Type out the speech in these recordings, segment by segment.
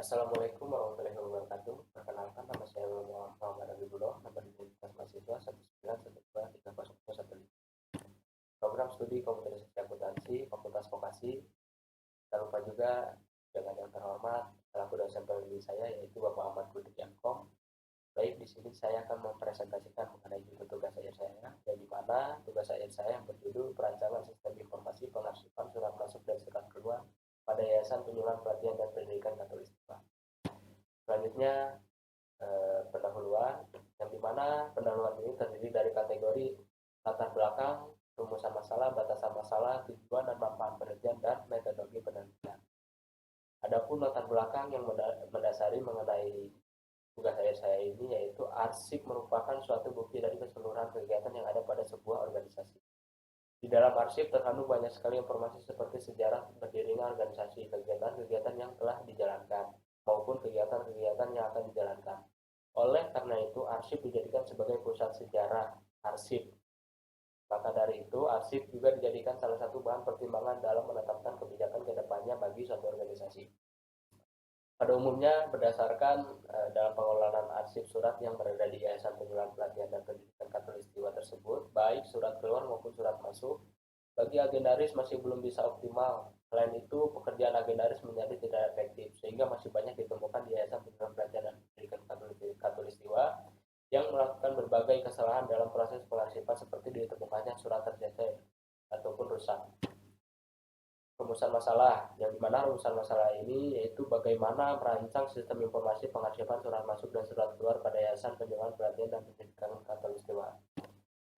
Assalamualaikum warahmatullahi wabarakatuh. Perkenalkan, nama saya Muhammad Habibullah, nomor identitas mahasiswa 191230115. Program studi komputerisasi akuntansi, fakultas vokasi. Tak lupa juga dengan yang terhormat selaku dosen pembimbing saya yaitu Bapak Ahmad Budi Yankom. Baik, di sini saya akan mempresentasikan mengenai judul tugas akhir saya, yang di mana tugas akhir saya yang berjudul perancangan sistem informasi pengarsipan surat masuk dan surat keluar pada Yayasan Penyuluhan Pelatihan dan Pendidikan Katulistiwa. Selanjutnya pendahuluan, yang dimana pendahuluan ini terdiri dari kategori latar belakang, rumusan masalah, batasan masalah, tujuan dan manfaat penelitian, dan metodologi penelitian. Adapun latar belakang yang mendasari mengenai tugas saya ini yaitu arsip merupakan suatu bukti dari keseluruhan kegiatan yang ada pada sebuah organisasi. Di dalam arsip terkandung banyak sekali informasi seperti sejarah berdirinya organisasi, kegiatan-kegiatan yang telah dijalankan, maupun kegiatan-kegiatan yang akan dijalankan. Oleh karena itu, arsip dijadikan sebagai pusat sejarah arsip. Maka dari itu, arsip juga dijadikan salah satu bahan pertimbangan dalam menetapkan kebijakan ke depannya bagi suatu organisasi. Pada umumnya, berdasarkan dalam pengelolaan arsip surat yang berada di Yayasan Penyuluhan Pelatihan dan Pendidikan Katulistiwa tersebut, baik surat keluar maupun surat masuk, bagi agendaris masih belum bisa optimal. Selain itu, pekerjaan agendaris menjadi tidak efektif, sehingga masih banyak ditemukan di Yayasan Penyuluhan Pelatihan dan Pendidikan Katulistiwa yang melakukan berbagai kesalahan dalam proses pengarsipan seperti ditemukannya surat tercecer ataupun rusak. Rumusan masalah, yang dimana rumusan masalah ini yaitu bagaimana merancang sistem informasi pengarsipan surat masuk dan surat keluar pada Yayasan Penyuluhan Pelatihan dan Pendidikan Katulistiwa.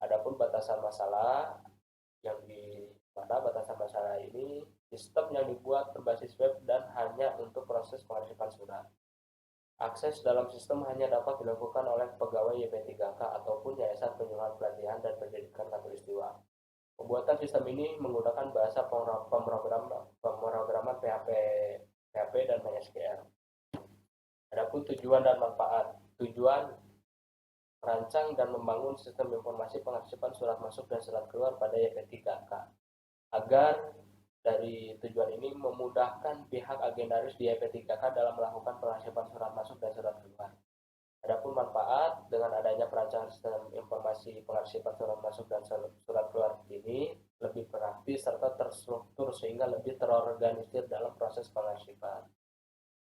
Adapun batasan masalah, yang di mana batasan masalah ini sistem yang dibuat berbasis web dan hanya untuk proses pengarsipan surat. Akses dalam sistem hanya dapat dilakukan oleh pegawai YP3K ataupun Yayasan Penyuluhan Pelatihan dan Pendidikan Katulistiwa. Pembuatan sistem ini menggunakan bahasa pemrograman PHP dan MySQL. Adapun tujuan dan manfaat. Tujuan merancang dan membangun sistem informasi pengarsipan surat masuk dan surat keluar pada YP3K agar dari tujuan ini memudahkan pihak agendaris di YP3K dalam melakukan pengarsipan surat masuk dan surat keluar. Adapun manfaat, dengan adanya perancangan sistem informasi pengarsipan surat masuk dan surat keluar ini lebih praktis serta terstruktur sehingga lebih terorganisir dalam proses pengarsipan.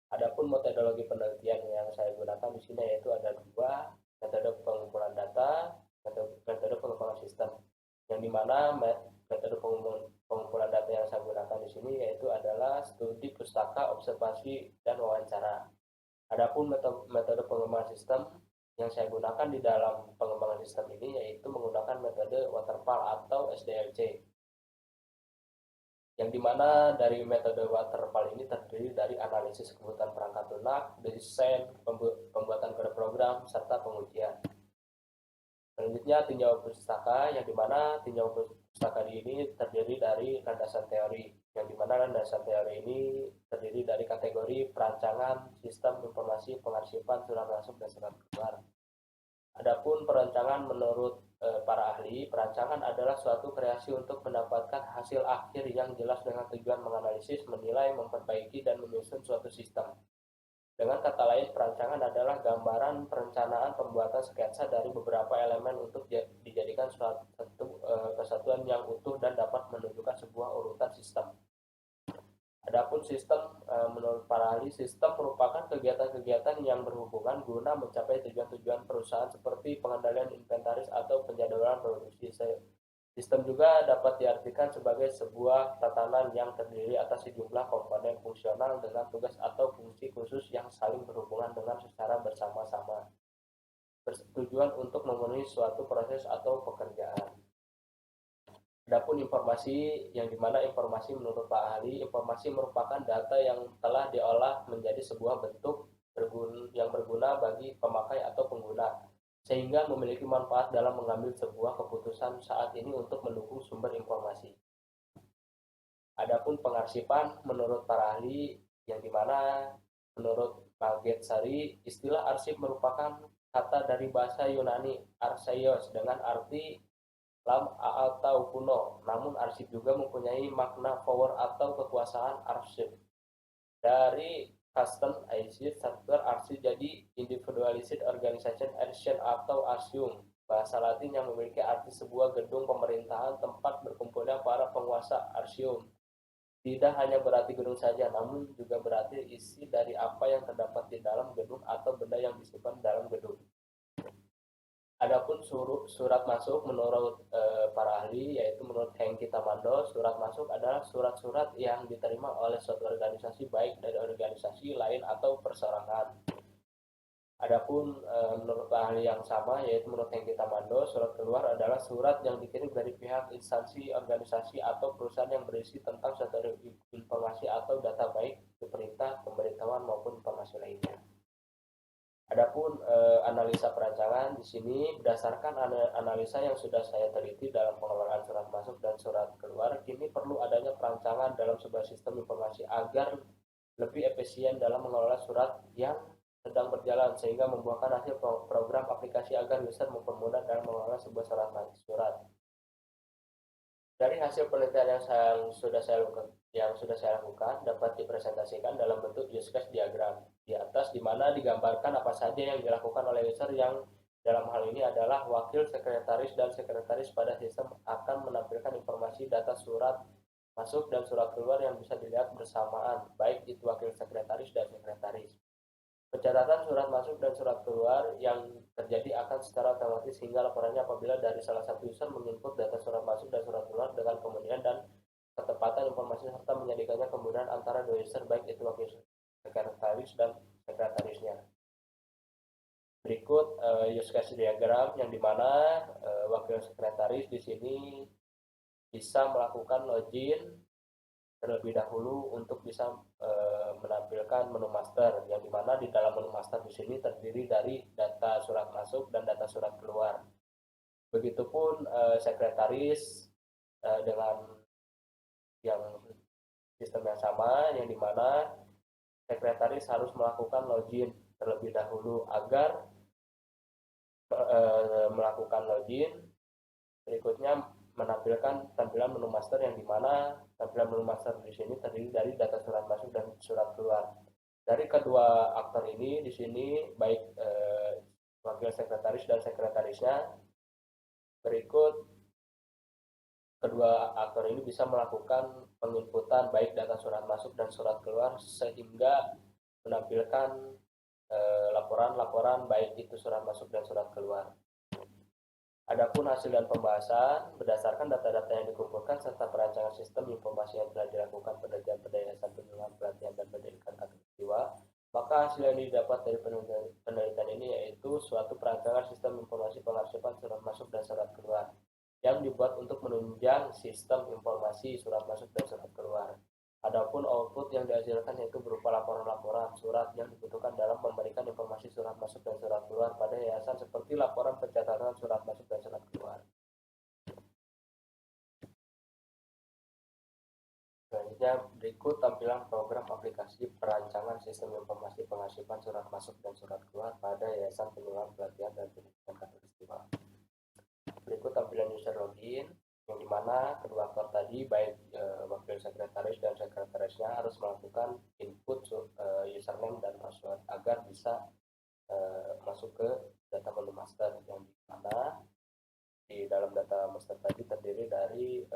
Adapun metodologi penelitian yang saya gunakan di sini yaitu ada dua, metode pengumpulan data, metode pengembangan sistem. Yang dimana metode pengumpulan data yang saya gunakan di sini yaitu adalah studi pustaka, observasi, dan wawancara. Adapun metode pengembangan sistem yang saya gunakan di dalam pengembangan sistem ini yaitu menggunakan metode waterfall atau SDLC. Yang dimana dari metode waterfall ini terdiri dari analisis kebutuhan perangkat lunak, desain, pembuatan kode program, serta pengujian. Selanjutnya tinjau pustaka, yang dimana tinjau pustaka ini terdiri dari landasan teori, yang dimana landasan teori ini terdiri dari kategori perancangan sistem informasi pengarsipan surat masuk dan surat keluar. Adapun perancangan menurut para ahli, perancangan adalah suatu kreasi untuk mendapatkan hasil akhir yang jelas dengan tujuan menganalisis, menilai, memperbaiki, dan menyusun suatu sistem. Dengan kata lain, perancangan adalah gambaran perencanaan pembuatan sketsa dari beberapa elemen untuk dijadikan suatu kesatuan yang utuh dan dapat menunjukkan sebuah urutan sistem. Adapun sistem, menurut para ahli, sistem merupakan kegiatan-kegiatan yang berhubungan guna mencapai tujuan-tujuan perusahaan seperti pengendalian inventaris atau penjadwalan produksi. Sistem juga dapat diartikan sebagai sebuah tatanan yang terdiri atas sejumlah komponen fungsional dengan tugas atau fungsi khusus yang saling berhubungan dengan secara bersama-sama, bertujuan untuk memenuhi suatu proses atau pekerjaan. Adapun informasi, yang dimana informasi menurut Pak Ahli, informasi merupakan data yang telah diolah menjadi sebuah bentuk yang berguna bagi pemakai atau pengguna, sehingga memiliki manfaat dalam mengambil sebuah keputusan saat ini untuk mendukung sumber informasi. Adapun pengarsipan menurut para ahli, yang dimana menurut Maget Sari, istilah arsip merupakan kata dari bahasa Yunani arseios dengan arti atau kuno, namun arsip juga mempunyai makna power atau kekuasaan arsip. Dari custom IC software RC jadi individualized organization action atau ASIUM, bahasa Latin yang memiliki arti sebuah gedung pemerintahan tempat berkumpulnya para penguasa. ARSIUM tidak hanya berarti gedung saja, namun juga berarti isi dari apa yang terdapat di dalam gedung atau benda yang disimpan dalam gedung. Adapun surat masuk menurut para ahli, yaitu menurut Hengki Tamando, surat masuk adalah surat-surat yang diterima oleh suatu organisasi baik dari organisasi lain atau perseorangan. Adapun menurut ahli yang sama, yaitu menurut Hengki Tamando, surat keluar adalah surat yang dikirim dari pihak instansi, organisasi, atau perusahaan yang berisi tentang suatu informasi atau data baik itu perintah, pemberitahuan maupun informasi lainnya. Adapun analisa perancangan di sini berdasarkan analisa yang sudah saya teliti dalam pengelolaan surat masuk dan surat keluar, kini perlu adanya perancangan dalam sebuah sistem informasi agar lebih efisien dalam mengelola surat yang sedang berjalan sehingga membuahkan hasil program aplikasi agar user mempermudah dalam mengelola sebuah surat. Dari hasil penelitian yang sudah saya lakukan dapat dipresentasikan dalam bentuk use case diagram di atas, di mana digambarkan apa saja yang dilakukan oleh user yang dalam hal ini adalah wakil sekretaris dan sekretaris pada sistem akan menampilkan informasi data surat masuk dan surat keluar yang bisa dilihat bersamaan, baik itu wakil sekretaris dan sekretaris. Pencatatan surat masuk dan surat keluar yang terjadi akan secara otomatis hingga laporannya apabila dari salah satu user menginput data surat masuk dan surat keluar dengan kemudian dan ketepatan informasi serta menjadikannya kemudian antara dua user baik itu wakil sekretaris dan sekretarisnya. Berikut use case diagram yang dimana wakil sekretaris di sini bisa melakukan login terlebih dahulu untuk bisa menampilkan menu master, yang dimana di dalam menu master di sini terdiri dari data surat masuk dan data surat keluar. Begitupun sekretaris dengan yang sistem yang sama, yang dimana sekretaris harus melakukan login terlebih dahulu agar melakukan login. Berikutnya menampilkan tampilan menu master, yang dimana tampilan menu master di sini terdiri dari data surat masuk dan surat keluar. Dari kedua aktor ini di sini baik wakil sekretaris dan sekretarisnya, berikut kedua aktor ini bisa melakukan penginputan baik data surat masuk dan surat keluar sehingga menampilkan laporan-laporan baik itu surat masuk dan surat keluar. Adapun hasil dan pembahasan berdasarkan data-data yang dikumpulkan serta perancangan sistem informasi yang telah dilakukan penelitian pada Yayasan Penyuluhan Pelatihan dan Pendidikan Katulistiwa, maka hasil yang didapat dari penelitian ini yaitu suatu perancangan sistem informasi pengarsipan surat masuk dan surat keluar yang dibuat untuk menunjang sistem informasi surat masuk dan surat keluar. Adapun output yang dihasilkan yaitu berupa laporan-laporan surat yang dibutuhkan dalam memberikan informasi surat masuk dan surat keluar pada yayasan seperti laporan pencatatan surat masuk dan surat keluar. Selanjutnya berikut tampilan program aplikasi perancangan sistem informasi pengarsipan surat masuk dan surat keluar pada Yayasan Penyuluhan Pelatihan dan Pendidikan Katulistiwa. Berikut tampilan user login, yang dimana kedua aktor tadi baik wakil sekretaris dan sekretarisnya harus melakukan input username dan password agar bisa masuk ke data menu master, yang dimana di dalam data master tadi terdiri dari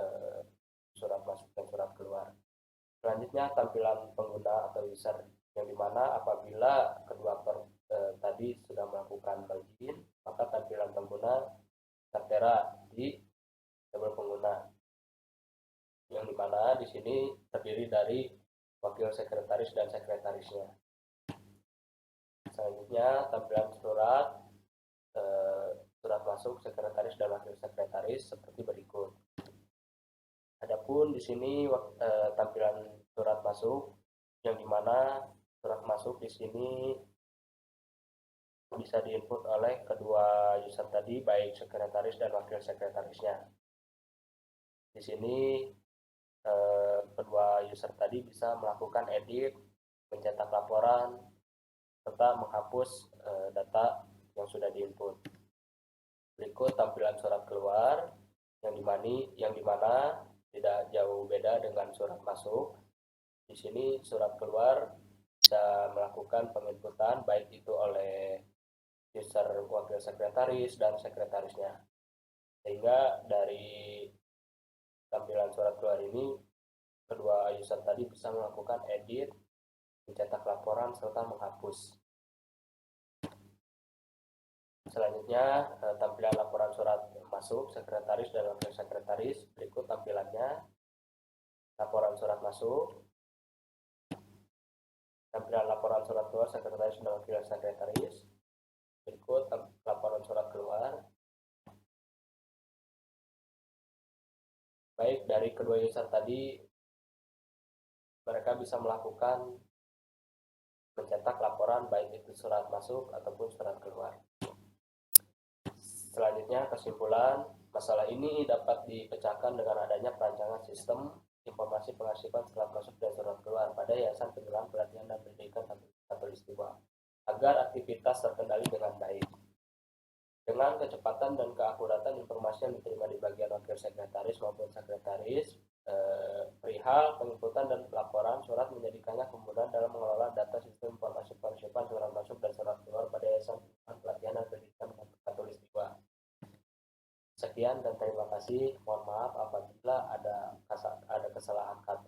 surat masuk dan surat keluar. Selanjutnya tampilan pengguna atau user, yang dimana apabila kedua aktor tadi sudah melakukan login, maka tampilan pengguna tertera di tabel pengguna, yang dimana di sini terdiri dari wakil sekretaris dan sekretarisnya. Selanjutnya tampilan surat masuk sekretaris dan wakil sekretaris seperti berikut. Adapun di sini tampilan surat masuk, yang dimana surat masuk di sini bisa diinput oleh kedua user tadi baik sekretaris dan wakil sekretarisnya. Di sini kedua user tadi bisa melakukan edit, mencetak laporan, serta menghapus data yang sudah diinput. Berikut tampilan surat keluar, yang dimana tidak jauh beda dengan surat masuk. Di sini surat keluar bisa melakukan penginputan baik itu oleh user wakil sekretaris dan sekretarisnya, sehingga dari tampilan surat keluar ini kedua user tadi bisa melakukan edit, mencetak laporan, serta menghapus. Selanjutnya tampilan laporan surat masuk sekretaris dan wakil sekretaris. Berikut tampilannya. Laporan surat masuk, tampilan laporan surat keluar sekretaris dan wakil sekretaris. Berikut laporan surat keluar. Baik dari kedua user tadi, mereka bisa melakukan mencetak laporan baik itu surat masuk ataupun surat keluar. Selanjutnya kesimpulan, masalah ini dapat dipecahkan dengan adanya perancangan sistem informasi pengarsipan surat masuk dan surat keluar pada Yayasan Pengelolaan Pelatihan dan Pendidikan Khatulistiwa agar aktivitas terkendali dengan baik. Dengan kecepatan dan keakuratan informasi yang diterima di bagian wakil sekretaris maupun sekretaris, perihal penginputan dan pelaporan surat menjadikannya kemudahan dalam mengelola data sistem informasi pengarsipan surat masuk dan surat keluar pada Yayasan Pelatihan dan Pendidikan Khatulistiwa. Sekian dan terima kasih. Mohon maaf apabila ada kesalahan kata